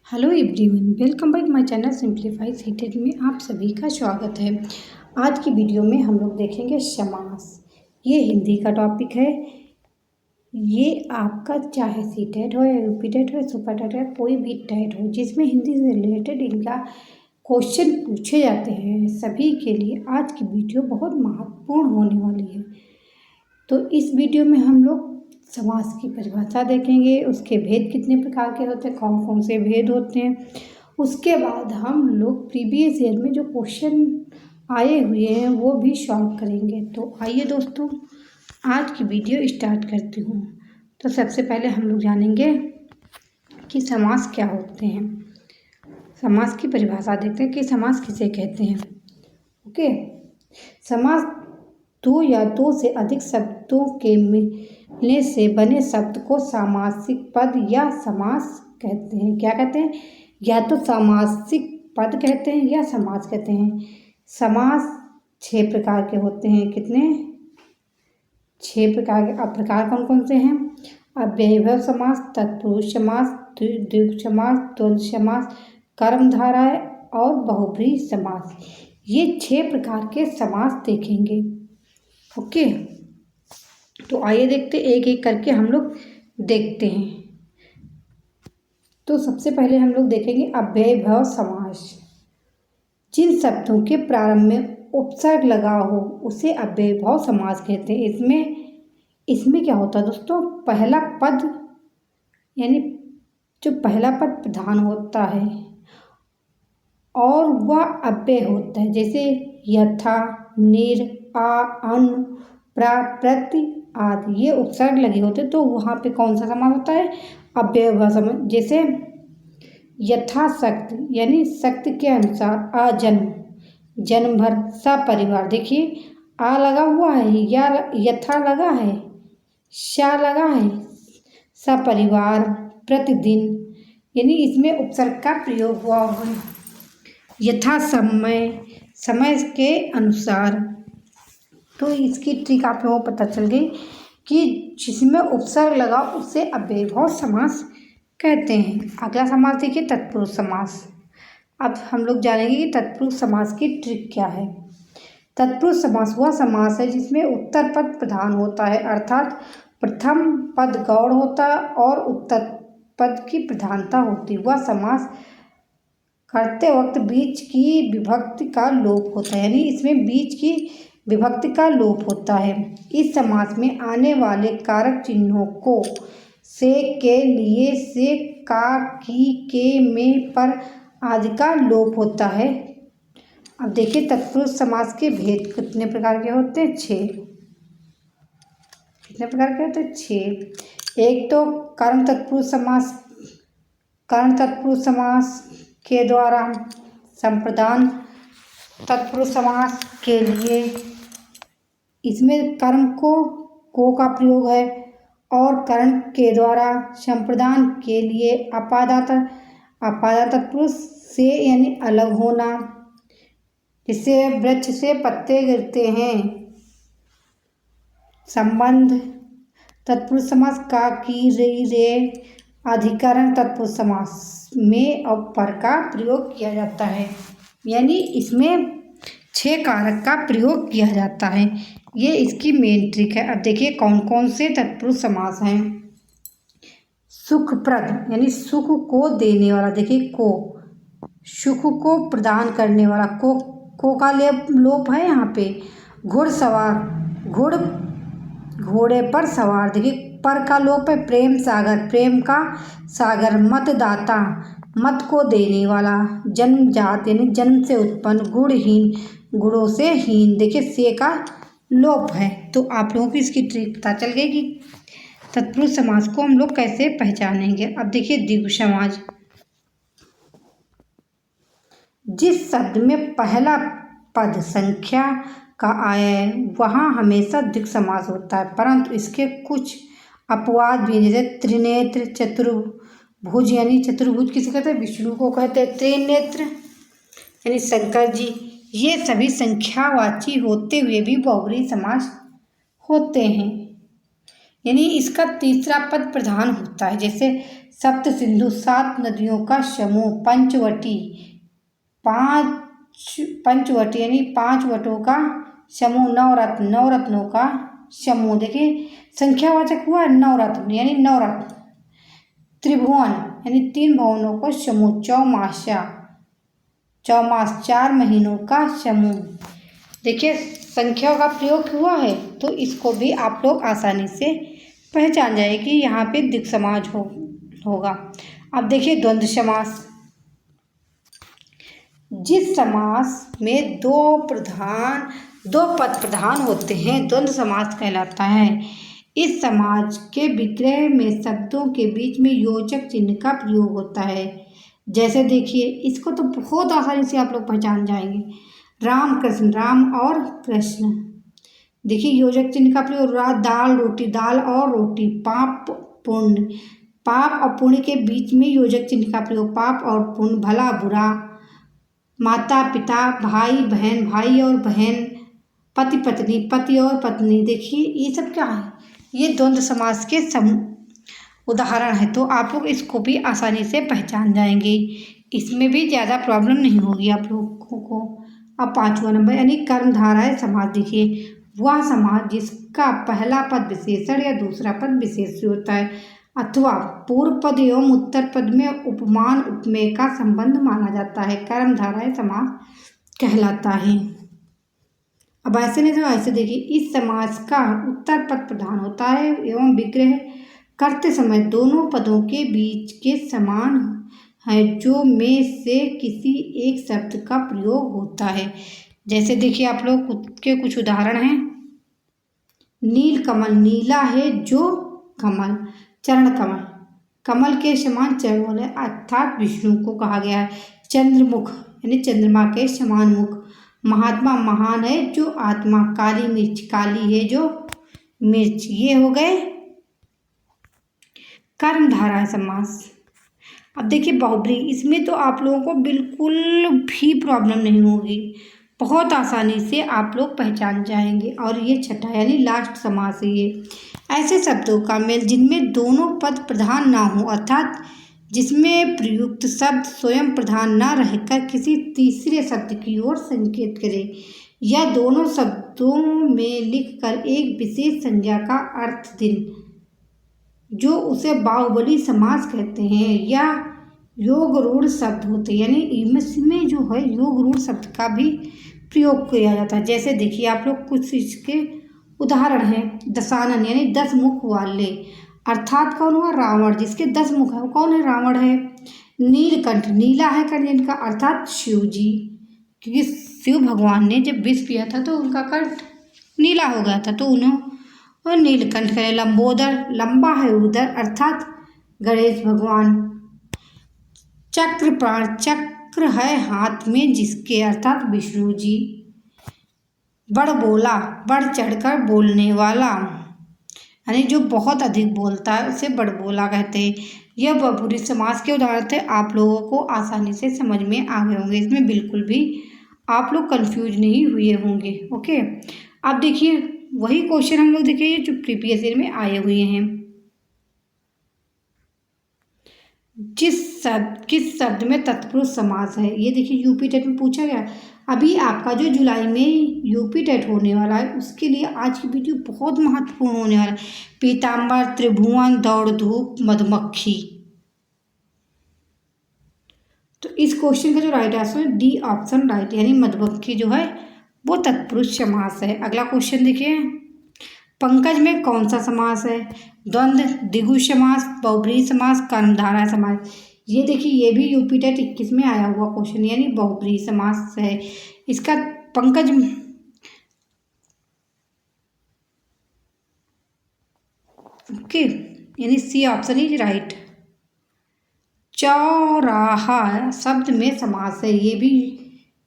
Hello everyone, welcome back my channel simplify seated में आप सभी का स्वागत है। आज की वीडियो में हम लोग देखेंगे समास। ये हिंदी का टॉपिक है। ये आपका चाहे सीटेड हो या यूपी टेट हो, सुपर टेट हो, कोई भी टेट हो जिसमें हिंदी से रिलेटेड इनका क्वेश्चन पूछे जाते हैं, सभी के लिए आज की वीडियो बहुत महत्वपूर्ण होने वाली है। तो इस वीडियो में हम लोग समास की परिभाषा देखेंगे, उसके भेद कितने प्रकार के होते हैं, कौन कौन से भेद होते हैं। उसके बाद हम लोग प्रीवियस ईयर में जो क्वेश्चन आए हुए हैं वो भी सॉल्व करेंगे। तो आइए दोस्तों, आज की वीडियो स्टार्ट करती हूँ। तो सबसे पहले हम लोग जानेंगे कि समास क्या होते हैं। समास की परिभाषा देखते हैं कि समास किसे कहते हैं। ओके, समास दो या दो से अधिक शब्दों के मिलने से बने शब्द को सामासिक पद या समास कहते हैं। क्या कहते हैं? या तो सामासिक पद कहते हैं या समास कहते हैं। समास 6 प्रकार के होते हैं। कितने? 6 प्रकार के। अब प्रकार कौन कौन से हैं? अव्ययीभाव समास, तत्पुरुष समास, द्विगु समास, द्वंद्व समास, कर्मधारय और बहुब्रीहि समास। ये 6 प्रकार के समास देखेंगे। ओके, तो आइए देखते एक एक करके हम लोग देखते हैं। तो सबसे पहले हम लोग देखेंगे अव्ययीभाव समास। जिन शब्दों के प्रारंभ में उपसर्ग लगा हो उसे अव्ययीभाव समास कहते हैं। इसमें क्या होता है दोस्तों? पहला पद यानी जो पहला पद प्रधान होता है और वह अव्यय होता है, जैसे यथा, निर, आ, अन, प्रा, प्रति आदि ये उपसर्ग लगे होते तो वहाँ पे कौन सा समास होता है? अव्ययीभाव समास। जैसे यथाशक्ति यानी शक्ति के अनुसार, अजन्म जन्म भर, सपरिवार। देखिए आ लगा हुआ है या यथा लगा है, शा लगा है, सपरिवार, प्रतिदिन यानी इसमें उपसर्ग का प्रयोग हुआ है। यथा समय, समय के अनुसार। तो इसकी ट्रिक आप लोगों को पता चल गई कि जिसमें उपसर्ग लगा उसे अव्ययीभाव समास कहते हैं। अगला समास देखिए तत्पुरुष समास। अब हम लोग जानेंगे कि तत्पुरुष समास की ट्रिक क्या है। तत्पुरुष समास वह समास है जिसमें उत्तर पद प्रधान होता है, अर्थात प्रथम पद गौड़ होता है और उत्तर पद की प्रधानता होती है। वह समास करते वक्त बीच की विभक्ति का लोप होता है, यानी इसमें बीच की विभक्ति का लोप होता है। इस समास में आने वाले कारक चिन्हों को से, के, लिए, से, का, की, के, में, पर आदि का लोप होता है। अब देखिए तत्पुरुष समास के भेद कितने प्रकार के होते हैं? 6। कितने प्रकार के होते हैं? 6। एक तो कर्म तत्पुरुष समास। कर्ण तत्पुरुष समास के द्वारा, संप्रदान तत्पुरुष समास के लिए इसमें कर्म को का प्रयोग है और कर्ण के द्वारा संप्रदान के लिए अपादान तत्पुरुष से यानी अलग होना, जिससे वृक्ष से पत्ते गिरते हैं। संबंध तत्पुरुष समास का, की, रे, रे। अधिकरण तत्पुरुष समास में और पर का प्रयोग किया जाता है, यानी इसमें 6 कारक का प्रयोग किया जाता है। ये इसकी मेन ट्रिक है। अब देखिए कौन कौन से तत्पुरुष समास हैं। सुखप्रद यानी सुख को देने वाला। देखिए को, सुख को प्रदान करने वाला, को का लोप है यहाँ पे। घुड़सवार, घोड़े पर सवार। देखिए पर का लोप है। प्रेम सागर, प्रेम का सागर। मतदाता, मत को देने वाला। जन्मजात यानी जन्म से उत्पन्न। गुणहीन, गुणों से हीन। देखिए से का लोप है। तो आप लोगों को इसकी ट्रिक पता चल गई कि तत्पुरुष समास को हम लोग कैसे पहचानेंगे। अब देखिए द्विगु समास। जिस शब्द में पहला पद संख्या का आया है वहाँ हमेशा द्विगु समास होता है, परंतु इसके कुछ अपवाद भी, जैसे त्रिनेत्र, चतुर्भुज यानी चतुर्भुज किसे कहते हैं? विष्णु को कहते हैं। त्रिनेत्र यानी शंकर जी। ये सभी संख्यावाची होते हुए भी बहुब्रीहि समास होते हैं, यानी इसका तीसरा पद प्रधान होता है। जैसे सप्त सिंधु 7 नदियों का समूह। पंचवटी पंचवटी यानी 5 वटों का समूह। नवरत्न 9 रत्नों का समूह। देखिए संख्यावाचक हुआ 9 रत्न यानी 9 रत्न। त्रिभुवन यानी 3 भवनों का समूह। चौमासा 4 महीनों का समूह। देखिए संख्या का प्रयोग हुआ है तो इसको भी आप लोग आसानी से पहचान जाए कि यहाँ पे द्विग समास होगा। अब देखिए द्वंद्व समास। जिस समास में दो पद प्रधान होते हैं द्वंद्व समास कहलाता है। इस समास के विग्रह में शब्दों के बीच में योजक चिन्ह का प्रयोग होता है। जैसे देखिए इसको तो बहुत आसानी से आप लोग पहचान जाएंगे। राम कृष्ण, राम और कृष्ण। देखिए योजक चिन्ह का प्रयोग। दाल रोटी, दाल और रोटी। पाप पुण्य, पाप और पुण्य के बीच में योजक चिन्ह का प्रयोग। पाप और पुण्य। भला बुरा। माता पिता, भाई बहन, भाई और बहन। पति पत्नी, पति और पत्नी। देखिए ये सब क्या है, ये द्वंद्व समास के उदाहरण है। तो आप लोग इसको भी आसानी से पहचान जाएंगे, इसमें भी ज़्यादा प्रॉब्लम नहीं होगी आप लोगों को। अब 5वां नंबर यानी कर्मधारय समास। देखिए वह समास जिसका पहला पद विशेषण या दूसरा पद विशेष्य होता है अथवा पूर्व पद एवं उत्तर पद में उपमान उपमेय का संबंध माना जाता है, कर्मधारय समास कहलाता है। अब ऐसे नहीं तो ऐसे देखिए इस समास का उत्तर पद प्रधान होता है एवं विग्रह करते समय दोनों पदों के बीच के समान है जो में से किसी एक शब्द का प्रयोग होता है। जैसे देखिए आप लोग के कुछ उदाहरण हैं। नील कमल, नीला है जो कमल। चरण कमल, कमल के समान चरण वाले अर्थात विष्णु को कहा गया है। चंद्रमुख यानी चंद्रमा के समान मुख। महात्मा, महान है जो आत्मा। काली मिर्च, काली है जो मिर्च। ये हो गए कर्मधारय समास। अब देखिए बहुब्रीहि, इसमें तो आप लोगों को बिल्कुल भी प्रॉब्लम नहीं होगी, बहुत आसानी से आप लोग पहचान जाएंगे। और ये छठा यानी लास्ट समास है। ये ऐसे शब्दों का मेल जिनमें दोनों पद प्रधान ना हो अर्थात जिसमें प्रयुक्त शब्द स्वयं प्रधान न रहकर किसी तीसरे शब्द की ओर संकेत करे या दोनों शब्दों में लिखकर एक विशेष संज्ञा का अर्थ दें, जो उसे बाहुबली समास कहते हैं या योग रूढ़ शब्द होते हैं। यानी इसमें जो है योग रूढ़ शब्द का भी प्रयोग किया जाता है। जैसे देखिए आप लोग कुछ इसके उदाहरण हैं। दशानन यानी 10 मुख वाले अर्थात कौन हुआ, रावण। जिसके 10 मुख है वो कौन है, रावण है। नीलकंठ, नीला है कंठ जिनका अर्थात शिव जी, क्योंकि शिव भगवान ने जब विष पिया था तो उनका कंठ नीला हो गया था तो उन्हें नीलकंठ कहे। लंबोदर, लंबा है उदर अर्थात गणेश भगवान। चक्रपाण, चक्र है हाथ में जिसके अर्थात विष्णु जी। बड़बोला, बढ़ चढ़कर बोलने वाला यानी जो बहुत अधिक बोलता है उसे बड़बोला कहते हैं। यह बहुब्रीहि समास के उदाहरण थे, आप लोगों को आसानी से समझ में आ गए होंगे, इसमें बिल्कुल भी आप लोग कंफ्यूज नहीं हुए होंगे। ओके, अब देखिए वही क्वेश्चन हम लोग देखिए जो प्रीवियस ईयर में आए हुए हैं। किस शब्द में तत्पुरुष समास है, ये देखिए यूपी टेट में पूछा गया। अभी आपका जो जुलाई में यूपी टेट होने वाला है उसके लिए आज की वीडियो बहुत महत्वपूर्ण होने वाला है। पीताम्बर, त्रिभुवन, दौड़ धूप, मधुमक्खी। तो इस क्वेश्चन का जो राइट आंसर है डी ऑप्शन राइट, यानी मधुमक्खी जो है वो तत्पुरुष समास है। अगला क्वेश्चन देखिए, पंकज में कौन सा समास है, द्वंद्व, द्विगु समास, बहुब्रीहि समास, कर्मधारय समास। ये देखिए ये भी यूपी टेट 21 में आया हुआ क्वेश्चन, यानी बहुब्रीहि समास है। इसका पंकज ओके यानी सी ऑप्शन इज राइट। चौराहा शब्द में समास है, ये भी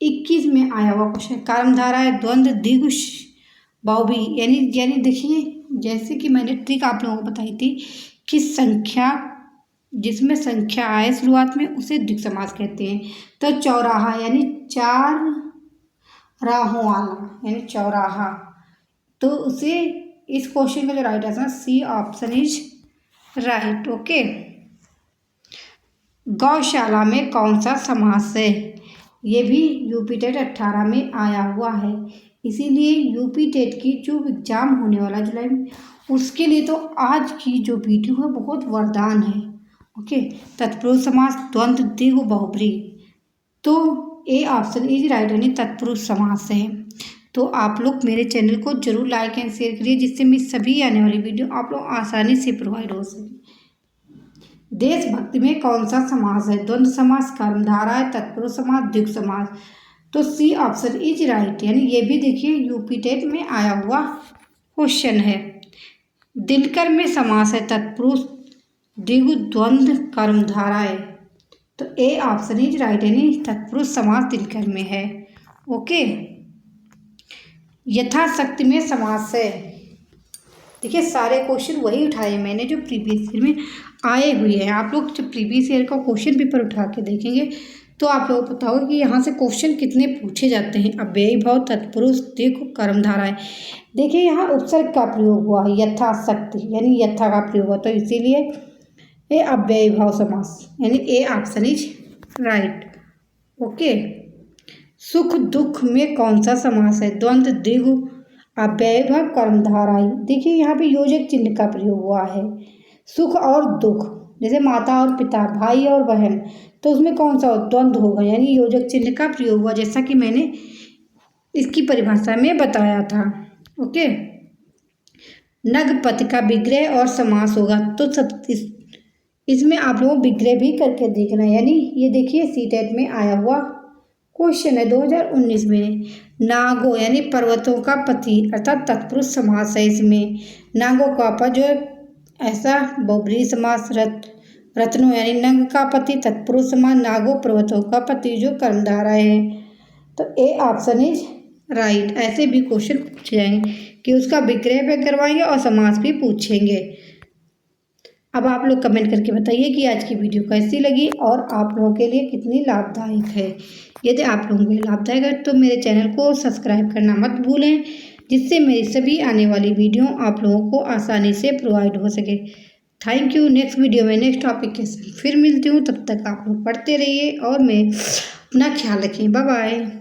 21 में आया हुआ क्वेश्चन। कर्मधारय, द्वंद्व, द्विगु, बहुब्रीहि यानी देखिए जैसे कि मैंने ट्रिक आप लोगों को बताई थी कि संख्या जिसमें संख्या आए शुरुआत में उसे द्विग समास कहते हैं। तो चौराहा यानी 4 राहों वाला यानी चौराहा, तो उसे इस क्वेश्चन का जो right answer C option is right. Okay, गौशाला में कौन सा समास है? ये भी यूपी टेट 18 में आया हुआ है। इसीलिए यूपी टेट की जो एग्ज़ाम होने वाला जुलाई में, उसके लिए तो आज की जो वीडियो है बहुत वरदान है। ओके, तत्पुरुष समास, द्वंद्व, द्विगु, बहुब्री। तो ए ऑप्शन इज राइट, यानी तत्पुरुष समास है। तो आप लोग मेरे चैनल को जरूर लाइक एंड शेयर करिए, जिससे मेरी सभी आने वाली वीडियो आप लोग आसानी से प्रोवाइड हो सके। देशभक्ति में कौन सा समास है? द्वंद्व समास, कर्मधारा है, तत्पुरुष समास, द्विगु समास। तो सी ऑप्शन इज राइट, यानी ये भी देखिए यूपी टेट में आया हुआ क्वेश्चन है। दिनकर में समास है तत्पुरुष, द्विगु, द्वंद्व, कर्मधारा है। तो ए ऑप्शन इज राइट, यानी तत्पुरुष समास दिनकर में है। ओके, यथाशक्ति में समास है। देखिए सारे क्वेश्चन वही उठाए मैंने जो प्रीवियस ईयर में आए हुए हैं। आप लोग जब प्रीवियस ईयर का क्वेश्चन पेपर उठा के देखेंगे तो आप लोगों को पता होगा कि यहाँ से क्वेश्चन कितने पूछे जाते हैं। अव्ययी भाव, तत्पुरुष, द्विगु, कर्मधारा है। देखिए यहाँ उपसर्ग का प्रयोग हुआ है, यथाशक्ति, यानी यथा का प्रयोग हुआ, तो इसीलिए ये अव्ययी भाव समास, यानी A option is right. Okay, सुख दुख में कौन सा समास है? द्वंद्व, द्विगु, अव्ययी भाव, कर्मधाराई। देखिए यहाँ पे योजक चिन्ह का प्रयोग हुआ है। सुख और दुख, जैसे माता और पिता, भाई और बहन, तो उसमें कौन सा द्वंद्व होगा, यानी योजक चिन्ह का प्रयोग हुआ, जैसा कि मैंने इसकी परिभाषा में बताया था। ओके, नगपति का विग्रह और समास होगा, तो सब इसमें आप लोगों विग्रह भी करके देखना है। यानी ये देखिए सीटेट में आया हुआ क्वेश्चन है 2019 में। नागो यानी पर्वतों का पति, अर्थात तत्पुरुष समास है इसमें। नागो का पद जो ऐसा बहुब्रीहि समास। रत्नो यानी नंग का पति, तत्पुरुष समास। नागो पर्वतों का पति जो कर्मधारा है। तो ए ऑप्शन इज राइट। ऐसे भी क्वेश्चन पूछे जाएंगे कि उसका विग्रह पे करवाएंगे और समास भी पूछेंगे। अब आप लोग कमेंट करके बताइए कि आज की वीडियो कैसी लगी और आप लोगों के लिए कितनी लाभदायक है। यदि आप लोगों के लिए लाभदायक है तो मेरे चैनल को सब्सक्राइब करना मत भूलें, जिससे मेरी सभी आने वाली वीडियो आप लोगों को आसानी से प्रोवाइड हो सके। Thank you. नेक्स्ट वीडियो में नेक्स्ट टॉपिक के साथ फिर मिलती हूँ। तब तक आप लोग पढ़ते रहिए और मैं अपना ख्याल रखें। Bye bye.